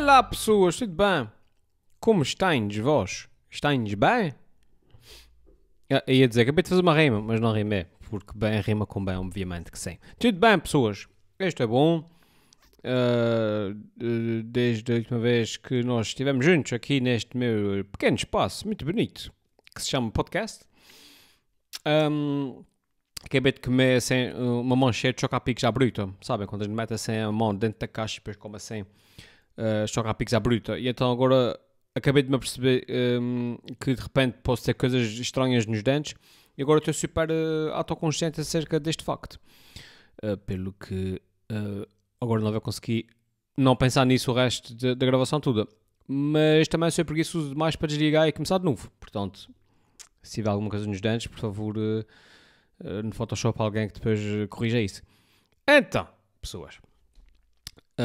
Olá pessoas, tudo bem? Como estáis vós? Estáis bem? Eu ia dizer, acabei de fazer uma rima, mas não rimei, porque bem rima com bem, obviamente que sim. Tudo bem pessoas, isto é bom. Desde a última vez que nós estivemos juntos aqui neste meu pequeno espaço, muito bonito, que se chama podcast. Acabei de comer assim, uma mão cheia de choca-piques à bruta, sabem? Quando a gente mete assim a mão dentro da caixa e depois come assim choca-piques à bruta. E então agora acabei de me aperceber que de repente posso ter coisas estranhas nos dentes e agora estou super autoconsciente acerca deste facto. Pelo que agora não vou conseguir não pensar nisso o resto da gravação toda. Mas também sou preguiçoso demais para desligar e começar de novo. Portanto, se tiver alguma coisa nos dentes, por favor, no Photoshop alguém que depois corrija isso. Então, pessoas,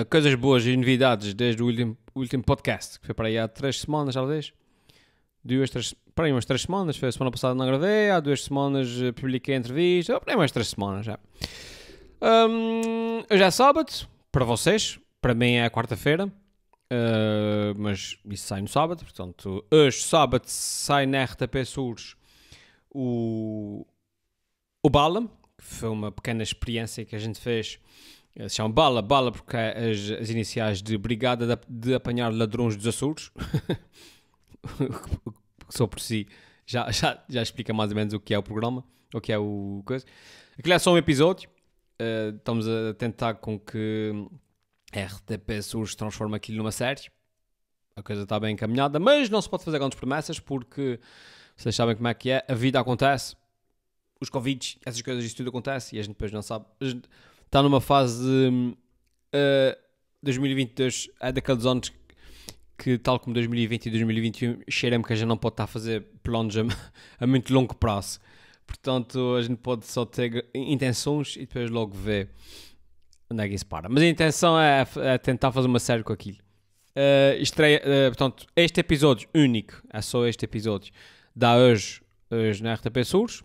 coisas boas e novidades desde o último podcast, que foi para aí há 3 semanas, talvez. Para aí umas 3 semanas, foi a semana passada não gravei, há 2 semanas publiquei a entrevista, para aí umas 3 semanas já. Hoje é sábado, para vocês, para mim é quarta-feira, mas isso sai no sábado, portanto, hoje, sábado, sai na RTP Sures o Bala, que foi uma pequena experiência que a gente fez. Se chama Bala porque é as iniciais de Brigada de Apanhar Ladrões dos Açores. Só por si já explica mais ou menos o que é o programa, o que é o coisa. Aquilo é só um episódio. Estamos a tentar com que a RTP Açores transforme aquilo numa série. A coisa está bem encaminhada, mas não se pode fazer grandes promessas porque vocês sabem como é que é. A vida acontece. Os convites, essas coisas, isso tudo acontece e a gente depois não sabe. A gente está numa fase 2022 é daqueles anos que, tal como 2020 e 2021, cheira-me que a gente não pode estar a fazer planos a muito longo prazo. Portanto, a gente pode só ter intenções e depois logo ver onde é que isso para. Mas a intenção é tentar fazer uma série com aquilo. Portanto, este episódio único, é só este episódio, dá hoje na RTP Sures.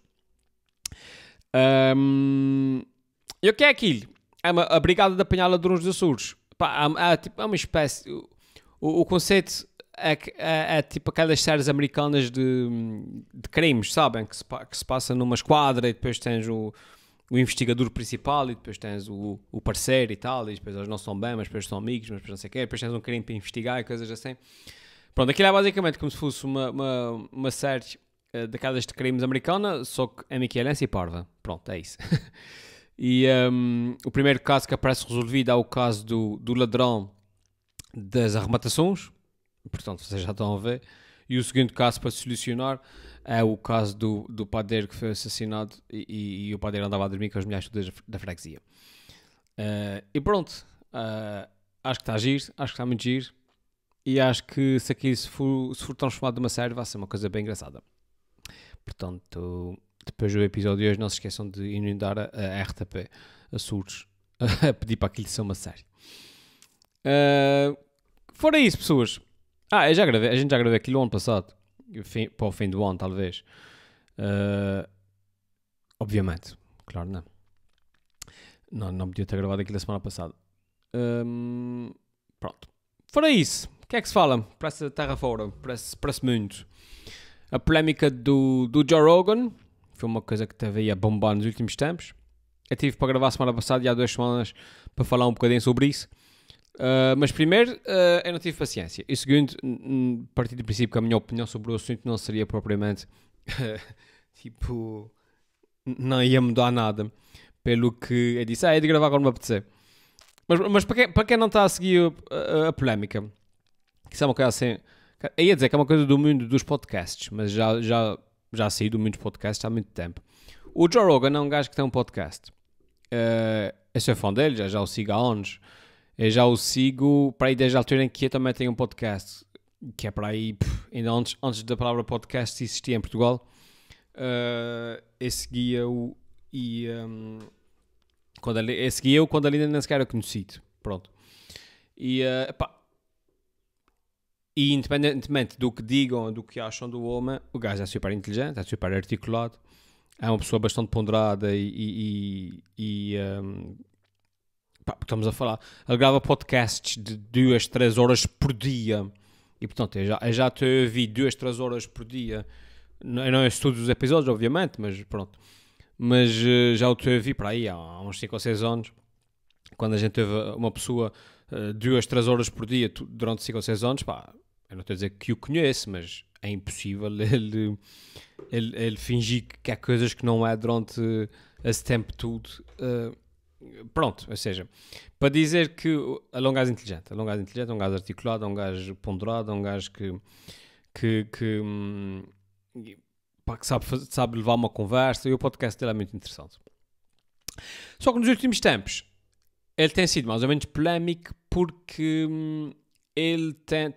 E o que é aquilo? É a Brigada de Apanhar Ladrões dos Açores. É uma espécie. O conceito é tipo aquelas séries americanas de crimes, sabem? Que se passa numa esquadra e depois tens o investigador principal e depois tens o parceiro e tal. E depois eles não são bem, mas depois são amigos, mas depois não sei o quê. Depois tens um crime para investigar e coisas assim. Pronto, aquilo é basicamente como se fosse uma série daquelas de crimes americana, só que é miquelense e parva. Pronto, é isso. E o primeiro caso que aparece resolvido é o caso do ladrão das arrematações. Portanto, vocês já estão a ver. E o segundo caso para solucionar é o caso do padeiro que foi assassinado e o padeiro andava a dormir com as mulheres todas da freguesia. E pronto. Acho que está giro. Acho que está muito giro. E acho que se aqui se for transformado numa série vai ser uma coisa bem engraçada. Portanto, depois do episódio de hoje, não se esqueçam de inundar a RTP Açores a pedir para aquilo ser uma série. Fora isso, pessoas. A gente já gravei aquilo ano passado. Para o fim do ano, talvez. Obviamente. Claro, não. Não podia ter gravado aquilo a semana passada. Pronto. Fora isso, o que é que se fala? Parece terra fora. Parece muito. A polémica do Joe Rogan foi uma coisa que teve aí a bombar nos últimos tempos. Eu tive para gravar a semana passada e há 2 semanas para falar um bocadinho sobre isso. Mas primeiro, eu não tive paciência. E segundo, parti do princípio que a minha opinião sobre o assunto não seria propriamente tipo, não ia mudar nada. Pelo que eu disse, é de gravar quando me apetecer. Mas para quem não está a seguir a polémica, que isso é uma coisa assim. Eu ia dizer que é uma coisa do mundo dos podcasts, mas já saí do mundo dos podcasts há muito tempo. O Joe Rogan é um gajo que tem um podcast. Eu sou fã dele, já o sigo há anos. Eu já o sigo para aí desde a altura em que eu também tenho um podcast. Que é para aí, ainda antes da palavra podcast existir em Portugal. Eu seguia-o e... eu seguia-o quando ele ainda nem sequer era conhecido. Pronto. E independentemente do que digam, do que acham do homem, o gajo é super inteligente, é super articulado, é uma pessoa bastante ponderada e pá, estamos a falar, ele grava podcasts de 2, 3 horas por dia. E portanto, eu já te ouvi 2, 3 horas por dia. Eu não ouço todos os episódios, obviamente, mas pronto. Mas já o te ouvi para aí há uns 5 ou 6 anos. Quando a gente teve uma pessoa 2, 3 horas por dia durante 5 ou 6 anos, pá, eu não estou a dizer que o conheço, mas é impossível ele fingir que há coisas que não é durante esse tempo todo. Pronto, ou seja, para dizer que é um gajo inteligente, é um gajo articulado, é um gajo ponderado, é um gajo que sabe levar uma conversa, e o podcast dele é muito interessante. Só que nos últimos tempos ele tem sido mais ou menos polémico porque ele tem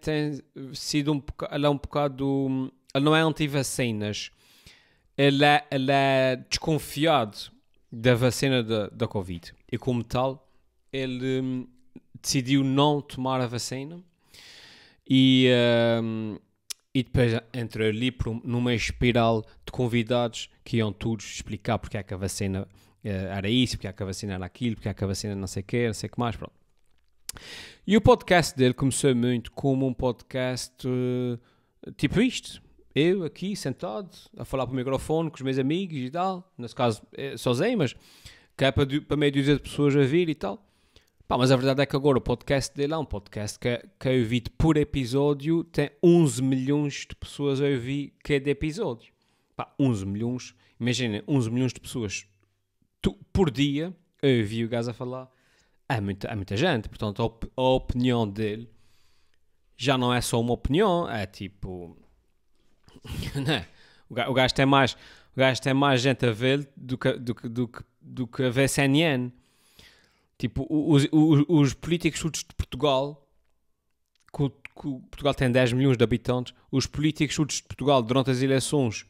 sido ele é um bocado, ele não é anti-vacinas, ele é desconfiado da vacina da Covid, e como tal ele decidiu não tomar a vacina e depois entrou ali numa espiral de convidados que iam todos explicar porque é que a vacina era isso, porque é que a vacina era aquilo, porque é que a vacina não sei o quê, não sei o que mais, pronto. E o podcast dele começou muito como um podcast tipo isto. Eu aqui sentado a falar para o microfone com os meus amigos e tal, nesse caso sozinho, mas que é para meio dúzia de pessoas a vir e tal. Pá, mas a verdade é que agora o podcast dele é um podcast que é ouvido por episódio, tem 11 milhões de pessoas a ouvir cada episódio. Pá, 11 milhões, imaginem, 11 milhões de pessoas por dia a ouvir o gajo a falar. É muita gente, portanto a opinião dele já não é só uma opinião, é tipo... Não, o gajo tem mais gente a ver do que a ver CNN. Tipo, os políticos todos de Portugal, Portugal tem 10 milhões de habitantes, os políticos todos de Portugal durante as eleições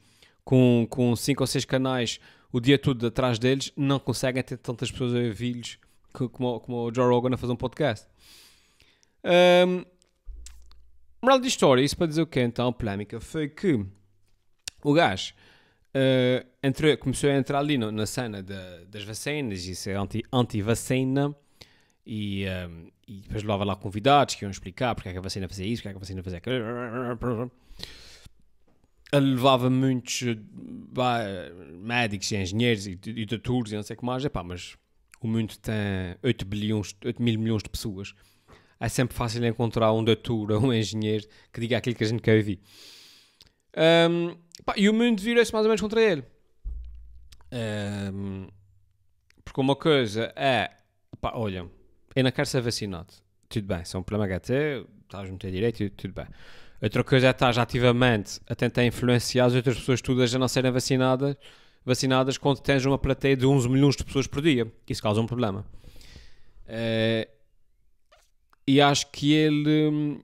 com 5 ou 6 canais o dia todo atrás deles não conseguem ter tantas pessoas a ouvir-lhes como o Joe Rogan a fazer um podcast. Moral de história, isso para dizer o quê então? A polémica foi que o gajo começou a entrar ali na cena das vacinas e ser anti-vacina e depois levava lá convidados que iam explicar porque é que a vacina fazia isso, porque é que a vacina fazia aquilo. Ele levava muitos médicos e engenheiros e doutores e não sei o que mais, mas o mundo tem 8 mil milhões de pessoas. É sempre fácil encontrar um doutor ou um engenheiro que diga aquilo que a gente quer ouvir. E o mundo vira-se mais ou menos contra ele. Porque uma coisa é... olha, eu não quero ser vacinado. Tudo bem, se é um problema que é estás a meter direito, tudo bem. Outra coisa é estar ativamente a tentar influenciar as outras pessoas todas a não serem vacinadas quando tens uma plateia de 11 milhões de pessoas por dia. Isso causa um problema. E acho que ele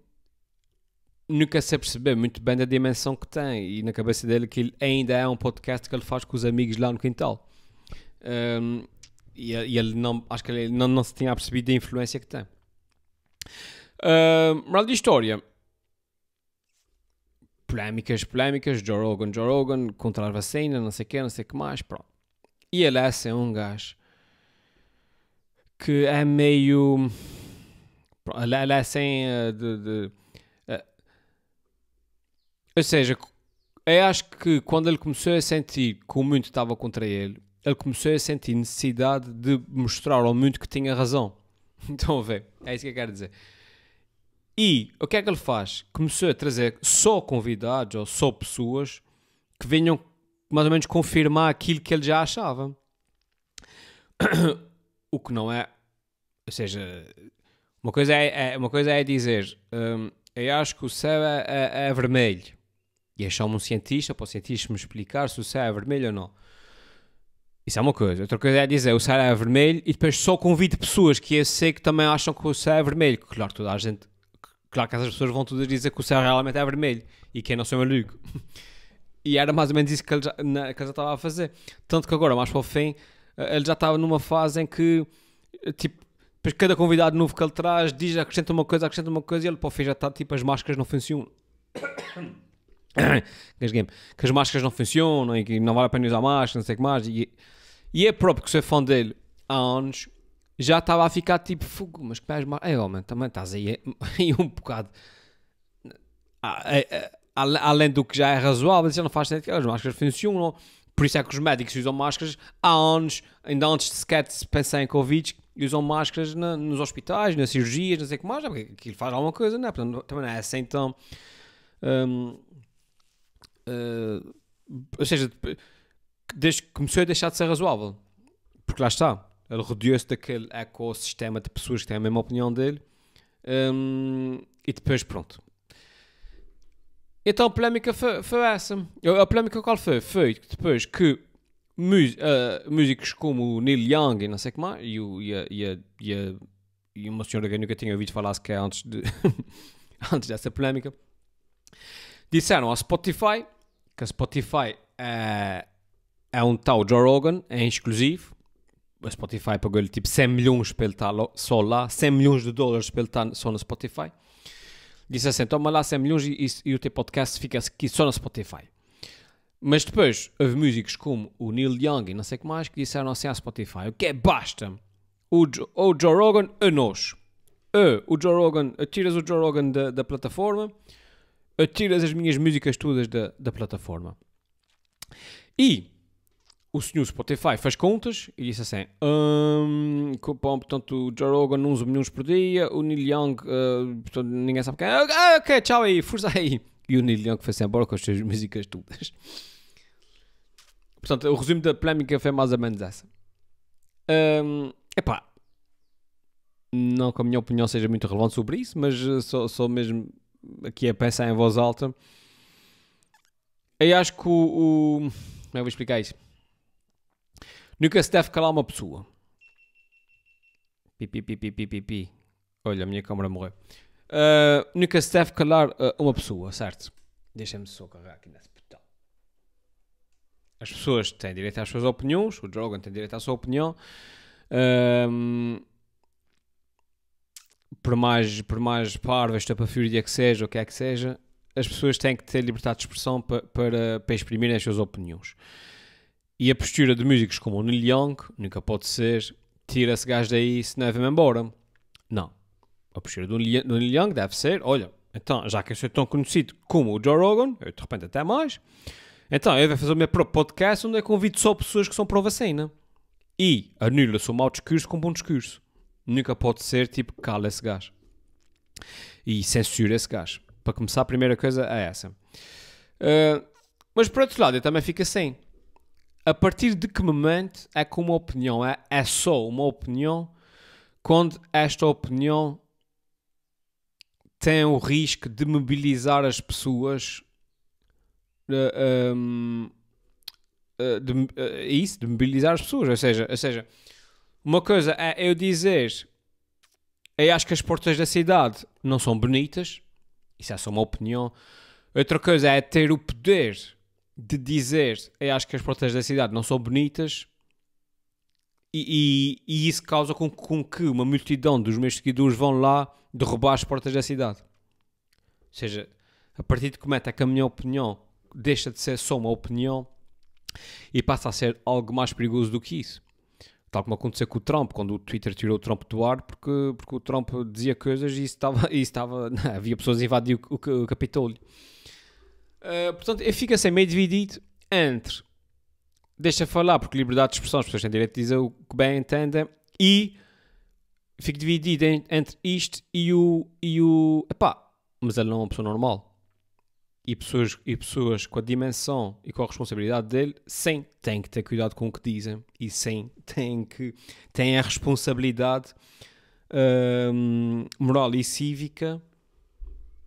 nunca se percebeu muito bem da dimensão que tem, e na cabeça dele que ele ainda é um podcast que ele faz com os amigos lá no quintal. E ele não, acho que ele não se tinha percebido da influência que tem. Moral de história. Polémicas, Joe Rogan, contra a vacina, não sei o que mais, pronto. E ele é um gajo que é meio... Ele é assim ou seja, eu acho que quando ele começou a sentir que o mundo estava contra ele começou a sentir necessidade de mostrar ao mundo que tinha razão. Estão a ver? É isso que eu quero dizer. E o que é que ele faz? Começou a trazer só convidados ou só pessoas que venham mais ou menos confirmar aquilo que ele já achava. O que não é... Ou seja, uma coisa é dizer eu acho que o céu é vermelho. E achar-me um cientista para o cientista me explicar se o céu é vermelho ou não. Isso é uma coisa. Outra coisa é dizer o céu é vermelho e depois só convido pessoas que eu sei que também acham que o céu é vermelho. Claro, claro que essas pessoas vão todas dizer que o céu realmente é vermelho e que eu não sou maluco. E era mais ou menos isso que ele já estava a fazer. Tanto que agora, mais para o fim, ele já estava numa fase em que, tipo, depois cada convidado novo que ele traz acrescenta uma coisa e ele para o fim já está, tipo, as máscaras não funcionam. Que as máscaras não funcionam e que não vale a pena usar máscara, não sei o que mais. E é próprio que sou fã dele há anos. já estava a ficar tipo, fogo, mas que mais... Ei, homem, também estás aí, aí um bocado... Além do que já é razoável, já não faz sentido que as máscaras funcionam. Por isso é que os médicos usam máscaras há anos, ainda antes de sequer se pensar em Covid, usam máscaras nos hospitais, nas cirurgias, não sei o que mais, porque aquilo faz alguma coisa, não é? Portanto, também não é assim tão... ou seja, desde que começou a deixar de ser razoável. Porque lá está, ele rodeou-se daquele ecossistema de pessoas que têm a mesma opinião dele, e depois pronto. Então a polémica foi essa. A polémica qual foi? Foi depois que músicos como o Neil Young e não sei o que mais, e uma senhora que eu nunca tinha ouvido falar sequer antes, antes dessa polémica, disseram ao Spotify que a Spotify é um tal Joe Rogan, é exclusivo. A Spotify pagou-lhe tipo 100 milhões para ele estar só lá, 100 milhões de dólares para ele estar só no Spotify. Disse assim, toma lá 100 milhões e o teu podcast fica aqui só no Spotify. Mas depois houve músicos como o Neil Young e não sei o que mais que disseram assim à Spotify, o que é basta, o Joe Rogan a nós. O Joe Rogan, tiras o Joe Rogan da plataforma, tiras as minhas músicas todas da plataforma. E o senhor Spotify fez contas e disse assim, portanto, o Joe Rogan 11 milhões por dia, o Neil Young, portanto, ninguém sabe quem é, ok, tchau aí, força aí. E o Neil Young foi-se embora com as suas músicas todas. Portanto, o resumo da polémica foi mais ou menos essa. Epá, não que a minha opinião seja muito relevante sobre isso, mas só mesmo aqui a pensar em voz alta. Eu acho que como é que eu vou explicar isso? Nunca se deve calar uma pessoa. Pi. Olha, a minha câmera morreu. Nunca se deve calar uma pessoa, certo? Deixa-me só carregar aqui nesse botão. As pessoas têm direito às suas opiniões. O Drogan tem direito à sua opinião. Por mais parva, estapafúrdia que seja, o que é que seja, as pessoas têm que ter liberdade de expressão para exprimirem as suas opiniões. E a postura de músicos como o Neil Young nunca pode ser tira esse gajo daí se não é vir-me embora. Não. A postura do Neil Young deve ser, olha, então, já que eu sou tão conhecido como o Joe Rogan, eu de repente até mais, então eu vou fazer o meu próprio podcast onde eu convido só pessoas que são pró-vacina. E anula-se o mau discurso com bom discurso. Nunca pode ser tipo, cala esse gajo. E censura esse gajo. Para começar, a primeira coisa é essa. Mas por outro lado, eu também fico assim. A partir de que momento é que uma opinião é só uma opinião quando esta opinião tem o risco de mobilizar as pessoas, de mobilizar as pessoas, ou seja, uma coisa é eu dizer, eu acho que as portas da cidade não são bonitas, isso é só uma opinião. Outra coisa é ter o poder de dizer, eu acho que as portas da cidade não são bonitas, e isso causa com que uma multidão dos meus seguidores vão lá derrubar as portas da cidade. Ou seja, a partir de que momento é que a minha opinião deixa de ser só uma opinião e passa a ser algo mais perigoso do que isso. Tal como aconteceu com o Trump, quando o Twitter tirou o Trump do ar, porque o Trump dizia coisas e havia pessoas a invadir o Capitólio. Portanto, eu fico assim meio dividido entre deixa falar, porque liberdade de expressão, as pessoas têm direito de dizer o que bem entendem, e fico dividido entre isto e o epá, mas ele não é uma pessoa normal. E pessoas com a dimensão e com a responsabilidade dele, sim, têm que ter cuidado com o que dizem. E sim, têm a responsabilidade moral e cívica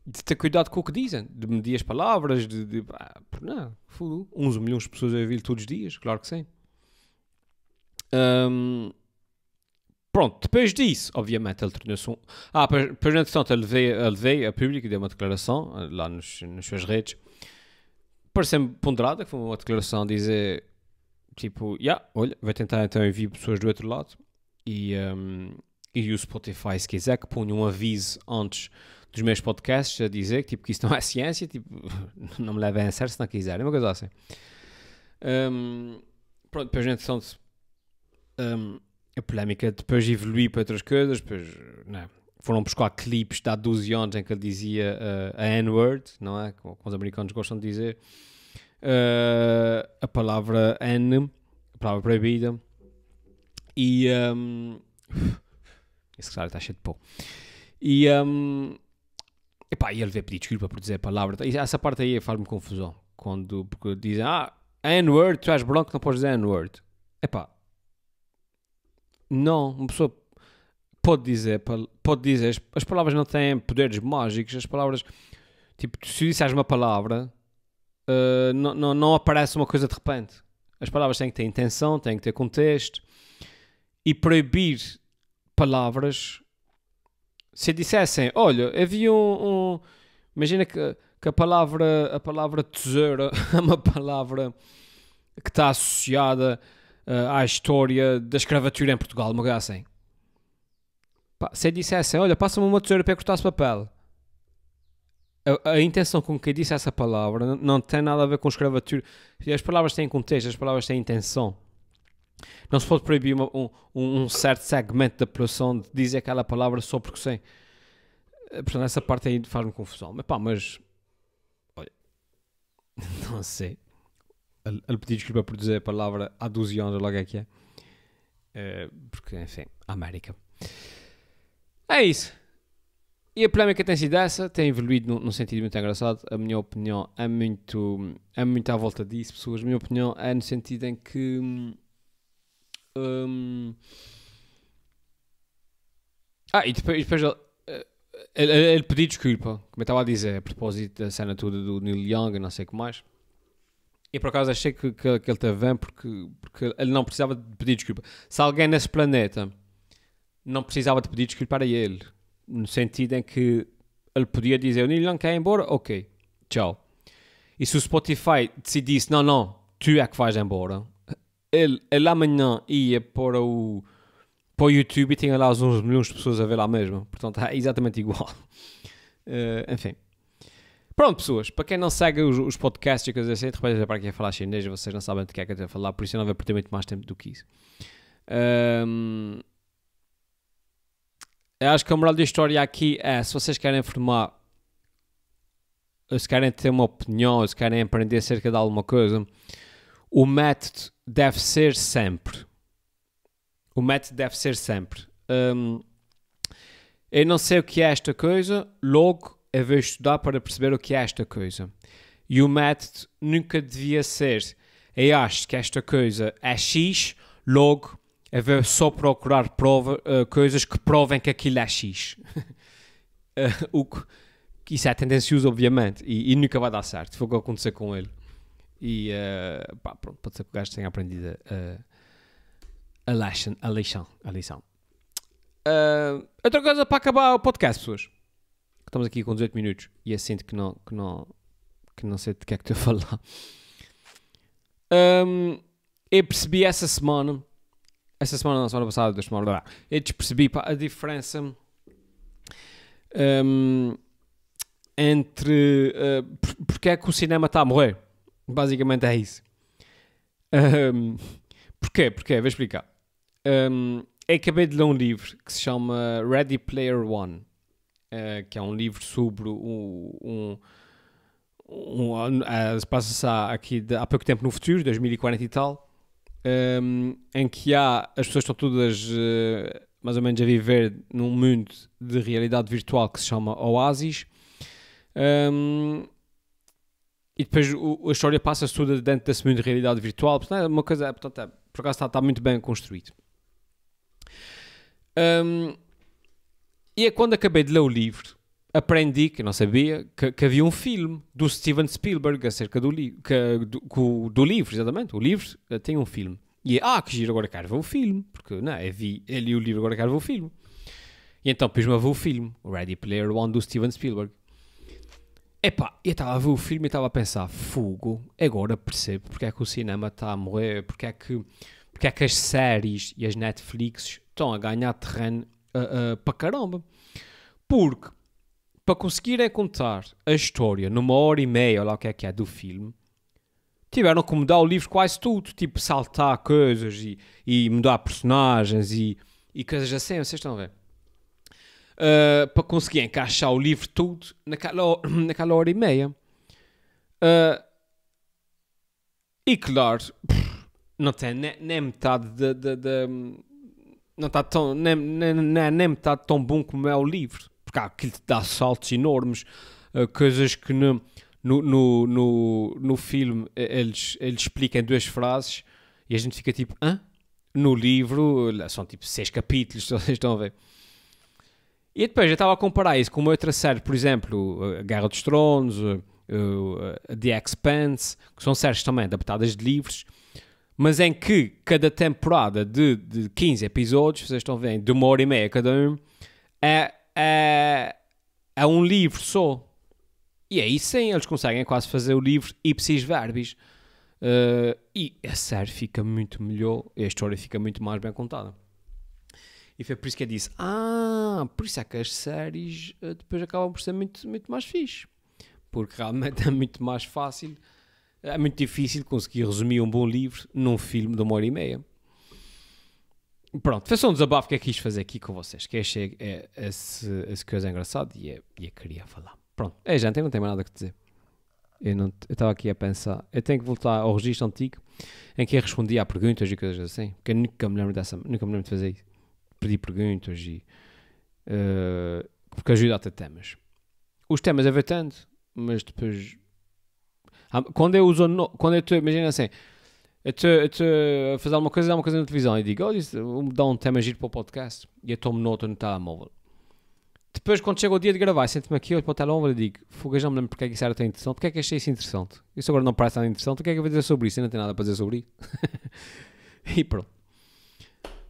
de ter cuidado com o que dizem. De medir as palavras, não, 11 milhões de pessoas a ouvir todos os dias, claro que sim. Pronto, depois disso, obviamente, ele tornou-se depois na entretanto, ele veio a público e deu uma declaração lá nas suas redes. Pareceu-me ponderada, que foi uma declaração a dizer, tipo, olha, vai tentar então enviar pessoas do outro lado. E o Spotify, se quiser, que ponha um aviso antes dos meus podcasts a dizer que, tipo, que isso não é ciência, tipo, não me levem a sério se não quiserem, uma coisa assim. Pronto, depois na entretanto... a polémica depois evoluiu para outras coisas, depois, não é? Foram buscar clipes de há 12 anos em que ele dizia a N-word, não é? Como os americanos gostam de dizer. A palavra N, a palavra proibida. E... esse cara está cheio de pó. E... epá, e ele veio pedir desculpa por dizer a palavra. E essa parte aí faz-me confusão. Porque dizem, N-word, tu és branco, não podes dizer N-word. Epá, não, uma pessoa pode dizer, as palavras não têm poderes mágicos, as palavras, tipo, se disseres uma palavra, não aparece uma coisa de repente. As palavras têm que ter intenção, têm que ter contexto, e proibir palavras, se dissessem, olha, havia imagina que a palavra tesoura é uma palavra que está associada à história da escravatura em Portugal, uma coisa assim. Pá, se dissessem, olha, passa-me uma tesoura para cortar-se papel. A intenção com que disse essa palavra não tem nada a ver com escravatura. As palavras têm contexto, as palavras têm intenção. Não se pode proibir um certo segmento da população de dizer aquela palavra só porque sim. Portanto, essa parte aí faz-me confusão. Mas olha, não sei. Ele pediu desculpa por dizer a palavra há 12 anos, logo é que é. Porque, enfim, América. É isso. E a polémica tem sido essa, tem evoluído num sentido muito engraçado. A minha opinião é muito à volta disso, pessoas. A minha opinião é no sentido em que e depois ele pediu desculpa, como eu estava a dizer, a propósito da cena toda do Neil Young e não sei o que mais. E por acaso achei que ele teve bem porque ele não precisava de pedir desculpa. Se alguém nesse planeta não precisava de pedir desculpa para ele, no sentido em que ele podia dizer, o Neil Young quer ir embora, ok, tchau. E se o Spotify decidisse, não, tu é que vais embora, ele amanhã ia para o YouTube e tinha lá uns milhões de pessoas a ver lá mesmo. Portanto, é exatamente igual. Enfim. Pronto, pessoas, para quem não segue os podcasts e coisas assim, de repente para quem falar chinês, vocês não sabem do que é que eu estou a falar, por isso eu não vou perder muito mais tempo do que isso. Eu acho que a moral da história aqui é, se vocês querem formar, ou se querem ter uma opinião, ou se querem aprender acerca de alguma coisa, o método deve ser sempre. Eu não sei o que é esta coisa, logo eu vou estudar para perceber o que é esta coisa. E o método nunca devia ser, eu acho que esta coisa é X, logo eu vou só procurar coisas que provem que aquilo é X. Isso é tendencioso, obviamente, e nunca vai dar certo. Foi o que aconteceu com ele. E pronto, pode ser que o gajo tenha aprendido a lição. Outra coisa para acabar o podcast, pessoas. Estamos aqui com 18 minutos e eu sinto que não sei de que é que estou a falar. Eu percebi essa semana passada, eu percebi a diferença entre porque é que o cinema está a morrer. Basicamente é isso. Porquê? Vou explicar. Eu acabei de ler um livro que se chama Ready Player One, que é um livro sobre se passa aqui há pouco tempo no futuro, 2040 e tal, em que as pessoas estão todas mais ou menos a viver num mundo de realidade virtual que se chama Oasis, e depois a história passa-se toda dentro desse mundo de realidade virtual. Portanto, é uma coisa, por acaso está muito bem construído. E é quando acabei de ler o livro, aprendi, que eu não sabia, que havia um filme do Steven Spielberg acerca do livro, exatamente. O livro tem um filme. E que giro, agora quero ver o filme. Porque, eu vi ele e o livro, agora quero ver o filme. E então pus-me a ver o filme, o Ready Player One do Steven Spielberg. Eu estava a ver o filme e estava a pensar, fogo, agora percebo porque é que o cinema está a morrer, porque é que as séries e as Netflix estão a ganhar terreno para caramba. Porque, para conseguirem contar a história numa hora e meia, ou lá o que é do filme, tiveram que mudar o livro quase tudo, tipo saltar coisas e mudar personagens e coisas assim, vocês estão a ver? Para conseguir encaixar o livro tudo naquela hora e meia. E claro, não tem nem metade não está tão, nem metade tão bom como é o livro, porque aquilo te dá saltos enormes, coisas que no filme eles explicam em 2 frases e a gente fica tipo, hã? No livro são tipo 6 capítulos, vocês estão a ver. E depois eu estava a comparar isso com uma outra série, por exemplo, a Guerra dos Tronos, The Expanse, que são séries também adaptadas de livros, mas em que cada temporada de 15 episódios, vocês estão vendo, de 1h30 cada um, é um livro só. E aí sim, eles conseguem quase fazer o livro ipsis verbis. E a série fica muito melhor, e a história fica muito mais bem contada. E foi por isso que eu disse, por isso é que as séries depois acabam por ser muito, muito mais fixe. Porque realmente é muito mais fácil, é muito difícil conseguir resumir um bom livro num filme de 1h30. Pronto, foi só um desabafo que eu quis fazer aqui com vocês, que achei essa coisa engraçada e eu queria falar. Pronto, gente, eu não tenho mais nada a dizer. Eu estava aqui a pensar, eu tenho que voltar ao registro antigo em que eu respondia a perguntas e coisas assim, porque eu nunca me lembro de fazer isso. Pedir perguntas e porque ajuda a ter temas. Os temas eu vejo tanto, mas depois quando eu estou, imagina assim, eu estou a fazer alguma coisa na televisão e digo, olha, vou dar um tema giro para o podcast e eu tomo nota no telemóvel. Depois, quando chega o dia de gravar, sento-me aqui, olho para o telemóvel e digo, fogo, já me lembro porque é que isso era tão interessante, porque é que achei isso interessante. Isso agora não parece tão interessante, o que é que eu vou dizer sobre isso? Eu não tenho nada para dizer sobre isso. E pronto.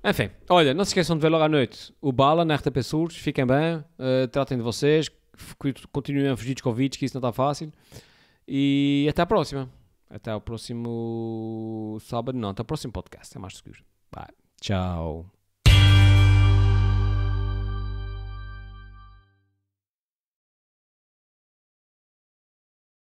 Enfim, olha, não se esqueçam de ver logo à noite o Bala na RTP Surdos, fiquem bem, tratem de vocês, continuem a fugir dos convites, que isso não está fácil. E até à próxima. Até ao próximo sábado, não, até ao próximo podcast, é mais seguro. Bye. Tchau.